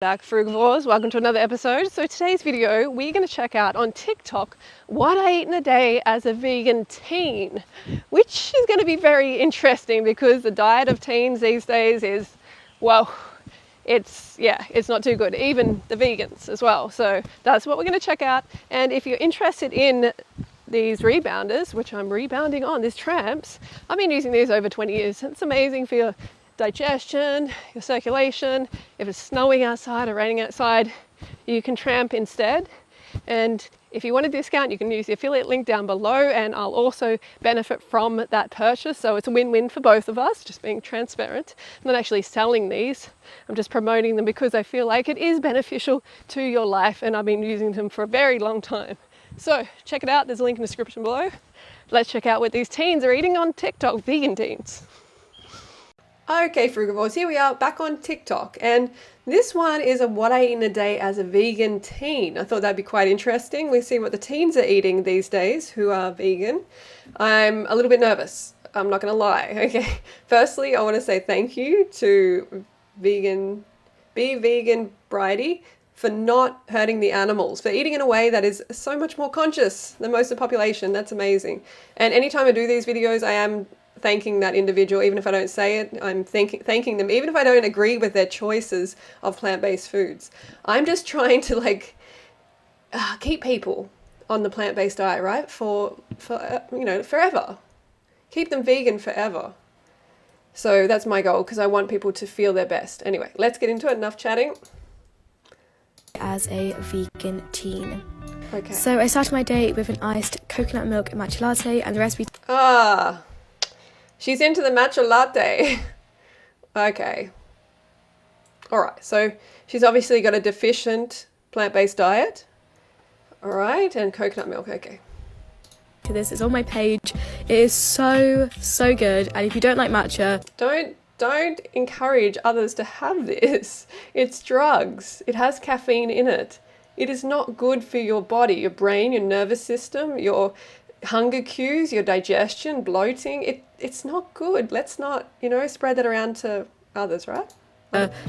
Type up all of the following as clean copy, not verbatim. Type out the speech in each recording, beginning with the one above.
Back frugivores, welcome to another episode. So today's video we're going to check out on TikTok what I eat in a day as a vegan teen, which is going to be very interesting because the diet of teens these days is, well, it's not too good, even the vegans as well. So that's what we're going to check out. And if you're interested in these rebounders, which I'm rebounding on, these tramps, I've been using these over 20 years. It's amazing for your digestion, your circulation. If it's snowing outside or raining outside, you can tramp instead. And if you want a discount, you can use the affiliate link down below, and I'll also benefit from that purchase. So it's a win-win for both of us, just being transparent. I'm not actually selling these, I'm just promoting them because I feel like it is beneficial to your life, and I've been using them for a very long time. So check it out, there's a link in the description below. Let's check out what these teens are eating on TikTok, vegan teens. Okay, frugivores, here we are back on TikTok, and this one is a what I eat in a day as a vegan teen. I thought that'd be quite interesting. We see what the teens are eating these days who are vegan. I'm a little bit nervous, I'm not gonna lie. Okay, firstly I want to say thank you to Be Vegan Bridie for not hurting the animals, for eating in a way that is so much more conscious than most of the population. That's amazing. And anytime I do these videos, I am thanking that individual. Even if I don't say it, I'm thanking them, even if I don't agree with their choices of plant-based foods. I'm just trying to keep people on the plant-based diet, right? For forever. Keep them vegan forever. So that's my goal, because I want people to feel their best. Anyway, let's get into it. Enough chatting. As a vegan teen. Okay. So I started my day with an iced coconut milk matcha latte, and the recipe. She's into the matcha latte. Okay. Alright, so she's obviously got a deficient plant-based diet. Alright, and coconut milk, okay. This is on my page. It is so good, and if you don't like matcha, don't encourage others to have this. It's drugs. It has caffeine in it. It is not good for your body, your brain, your nervous system, your hunger cues, your digestion, bloating. It's not good. Let's not, spread that around to others, right?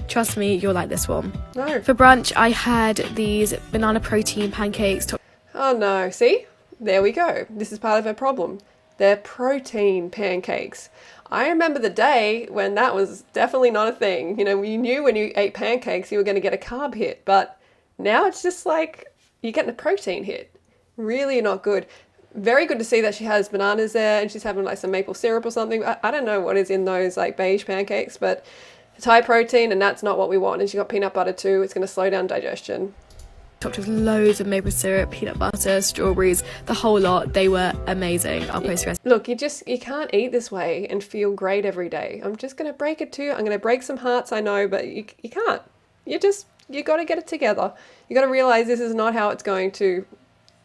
trust me, you'll like this one. No. For brunch, I had these banana protein pancakes. Oh no, see? There we go. This is part of her problem. They're protein pancakes. I remember the day when that was definitely not a thing. You knew when you ate pancakes you were going to get a carb hit, but now it's just like you're getting a protein hit. Really not good. Very good to see that she has bananas there and she's having like some maple syrup or something. I don't know what is in those like beige pancakes, but it's high protein and that's not what we want. And she got peanut butter too. It's going to slow down digestion. Topped with loads of maple syrup, peanut butter, strawberries, the whole lot. They were amazing. I'll post the rest. Look, you can't eat this way and feel great every day. I'm just going to break it to you. I'm going to break some hearts, I know, but you can't. You got to get it together. You got to realize this is not how it's going to,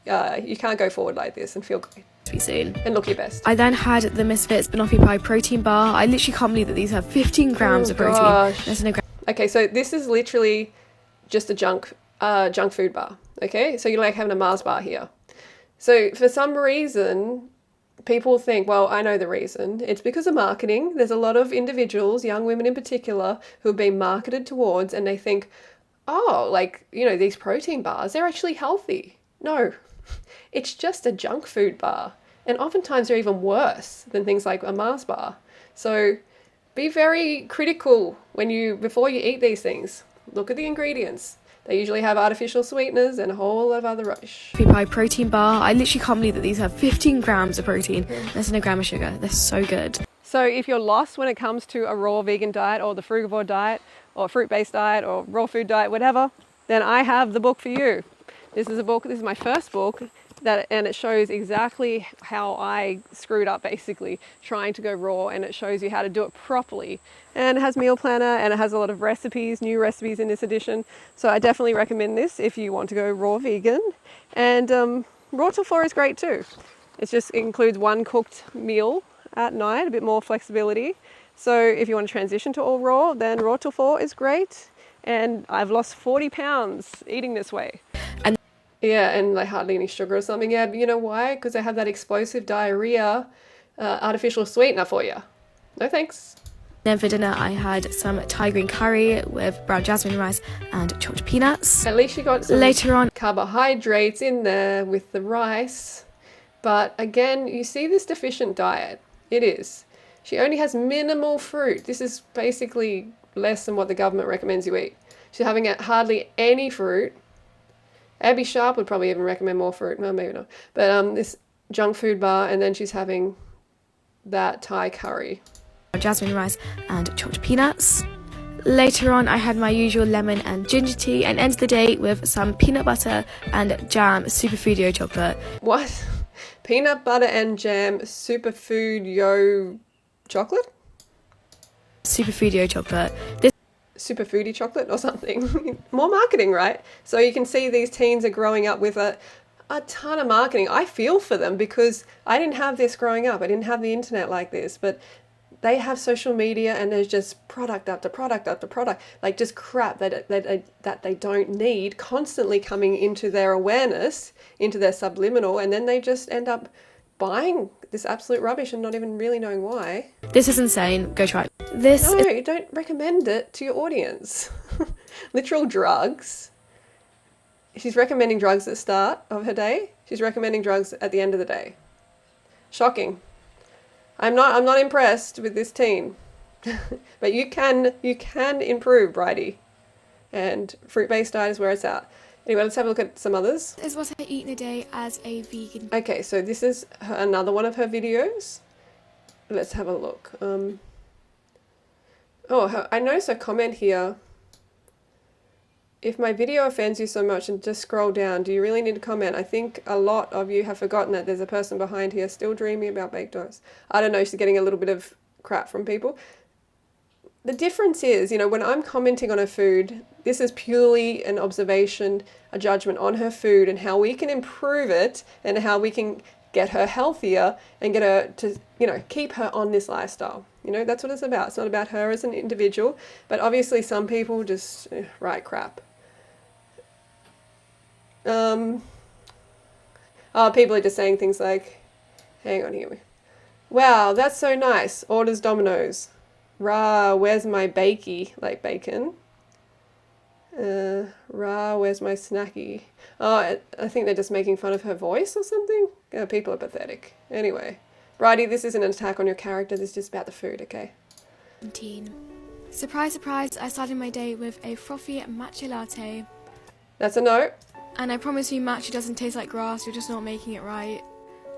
you can't go forward like this and feel great. Be soon. And look your best. I then had the Misfits Banoffee Pie protein bar. I literally can't believe that these have 15 grams of protein. Gosh. There's no Okay, so this is literally just a junk food bar. Okay, so you're like having a Mars bar here. So for some reason, people think, well, I know the reason. It's because of marketing. There's a lot of individuals, young women in particular, who have been marketed towards, and they think, oh, these protein bars, they're actually healthy. No, it's just a junk food bar. And oftentimes they're even worse than things like a Mars bar. So be very critical before you eat these things. Look at the ingredients. They usually have artificial sweeteners and a whole lot of other rubbish. Pie protein bar. I literally can't believe that these have 15 grams of protein. There's no gram of sugar. They're so good. So if you're lost when it comes to a raw vegan diet or the frugivore diet or fruit-based diet or raw food diet, whatever, then I have the book for you. This is my first book, and it shows exactly how I screwed up basically trying to go raw, and it shows you how to do it properly. And it has meal planner and it has a lot of recipes, new recipes in this edition. So I definitely recommend this if you want to go raw vegan. And raw till 4 is great too. It includes one cooked meal at night, a bit more flexibility. So if you want to transition to all raw, then raw till 4 is great. And I've lost 40 pounds eating this way. Yeah, and hardly any sugar or something. Yeah, but you know why? Because they have that explosive diarrhea artificial sweetener for you. No thanks. Then for dinner I had some Thai green curry with brown jasmine rice and chopped peanuts. At least you got some Later on, carbohydrates in there with the rice. But again, you see this deficient diet. It is. She only has minimal fruit. This is basically less than what the government recommends you eat. She's having hardly any fruit. Abby Sharp would probably even recommend more fruit. Well, maybe not. But this junk food bar, and then she's having that Thai curry. Jasmine rice and chopped peanuts. Later on, I had my usual lemon and ginger tea and ended the day with some peanut butter and jam Superfoodio chocolate. What? Peanut butter and jam superfood yo chocolate? Superfoodio chocolate. This Superfoodie chocolate or something. More marketing, right? So you can see these teens are growing up with a ton of marketing. I feel for them because I didn't have this growing up. I didn't have the internet like this, but they have social media and there's just product after product after product, like just crap that they don't need constantly coming into their awareness, into their subliminal, and then they just end up buying this absolute rubbish and not even really knowing why. This is insane. Go try it. This No, is don't recommend it to your audience. Literal drugs. She's recommending drugs at the start of her day. She's recommending drugs at the end of the day. Shocking. I'm not impressed with this teen. But you can improve, Bridie. And fruit-based diet is where it's at. Anyway, let's have a look at some others. is what I eat in a day as a vegan. Okay, so this is another one of her videos. Let's have a look. I noticed a comment here. If my video offends you so much, and just scroll down, do you really need to comment? I think a lot of you have forgotten that there's a person behind here still dreaming about baked oats. I don't know, she's getting a little bit of crap from people. The difference is, when I'm commenting on her food, this is purely an observation, a judgment on her food and how we can improve it and how we can get her healthier and get her to, keep her on this lifestyle. That's what it's about. It's not about her as an individual, but obviously some people just write crap. People are just saying things like, hang on here. Wow, that's so nice. Orders Domino's. Rah, where's my bakey? Like bacon. Rah, where's my snacky? Oh, I think they're just making fun of her voice or something. People are pathetic. Anyway, Bridie, this isn't an attack on your character. This is just about the food, okay? Surprise, surprise, I started my day with a frothy matcha latte. That's a no. And I promise you matcha doesn't taste like grass, you're just not making it right.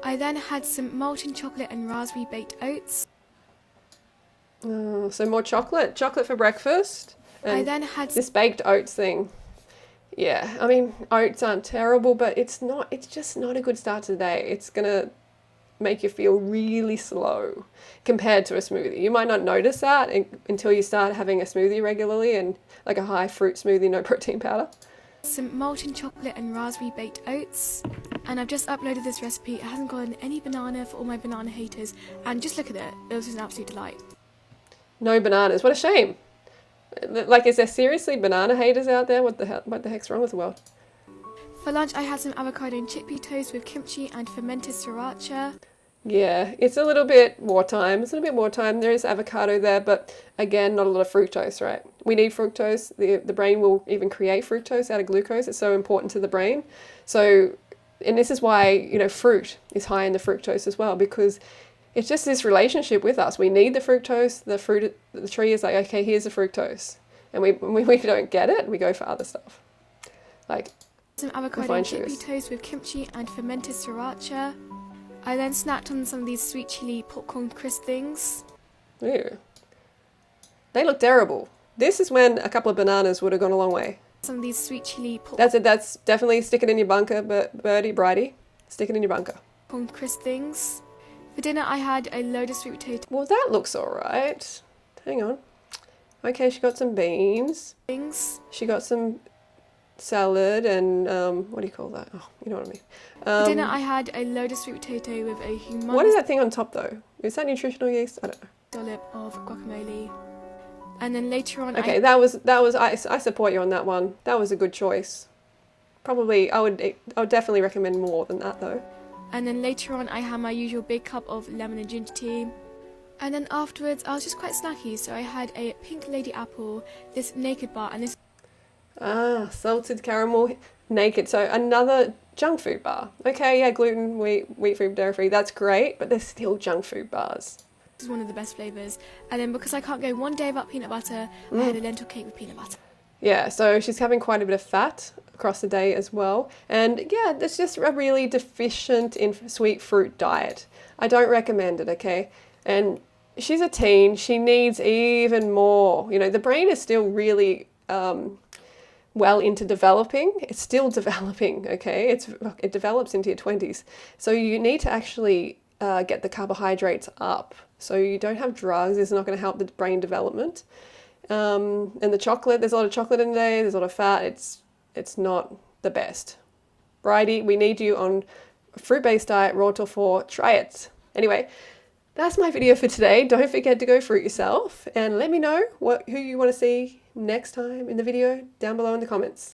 I then had some molten chocolate and raspberry baked oats. Oh, so more chocolate. Chocolate for breakfast. And I then had this baked oats thing. Yeah, I mean, oats aren't terrible, but it's just not a good start to the day. It's going to make you feel really slow compared to a smoothie. You might not notice that until you start having a smoothie regularly, and like a high fruit smoothie, no protein powder. Some molten chocolate and raspberry baked oats, and I've just uploaded this recipe. It hasn't got any banana for all my banana haters, and just look at it. It was an absolute delight. No bananas. What a shame. Like, is there seriously banana haters out there? What the heck's wrong with the world? For lunch, I had some avocado and chickpea toast with kimchi and fermented sriracha. Yeah, it's a little bit wartime. There is avocado there, but again, not a lot of fructose, right? We need fructose. The brain will even create fructose out of glucose. It's so important to the brain. So, and this is why, fruit is high in the fructose as well, because it's just this relationship with us. We need the fructose. The tree is like, okay, here's the fructose. And we don't get it, we go for other stuff. Like some avocado and chickpea toast with kimchi and fermented sriracha. I then snacked on some of these sweet chili popcorn crisp things. Ew. They look terrible. This is when a couple of bananas would have gone a long way. Some of these sweet chili That's it. That's definitely stick it in your bunker, Bridie. Stick it in your bunker. Popcorn crisp things. For dinner, I had a load of sweet potato. Well, that looks alright. Hang on. Okay, she got some beans. She got some salad and, what do you call that? Oh, you know what I mean. For dinner, I had a load of sweet potato with a humongous... What is that thing on top, though? Is that nutritional yeast? I don't know. ...dollop of guacamole. And then later on... Okay, I support you on that one. That was a good choice. Probably, I would definitely recommend more than that, though. And then later on, I had my usual big cup of lemon and ginger tea. And then afterwards, I was just quite snacky, so I had a Pink Lady apple, this naked bar, and this Ah, salted caramel naked. So another junk food bar. Okay, yeah, gluten, wheat free, dairy free. That's great, but they're still junk food bars. is one of the best flavours. And then because I can't go one day without peanut butter, I had a lentil cake with peanut butter. Yeah, so she's having quite a bit of fat across the day as well. And yeah, it's just a really deficient in sweet fruit diet. I don't recommend it, okay? And she's a teen, she needs even more. You know, the brain is still really well into developing. It's still developing, okay? It develops into your 20s. So you need to actually get the carbohydrates up. So you don't have drugs. It's not going to help the brain development. And the chocolate, there's a lot of chocolate in there, there's a lot of fat. It's not the best. Bridie, we need you on a fruit-based diet, raw till 4, try it. Anyway, that's my video for today. Don't forget to go fruit yourself and let me know who you want to see next time in the video down below in the comments.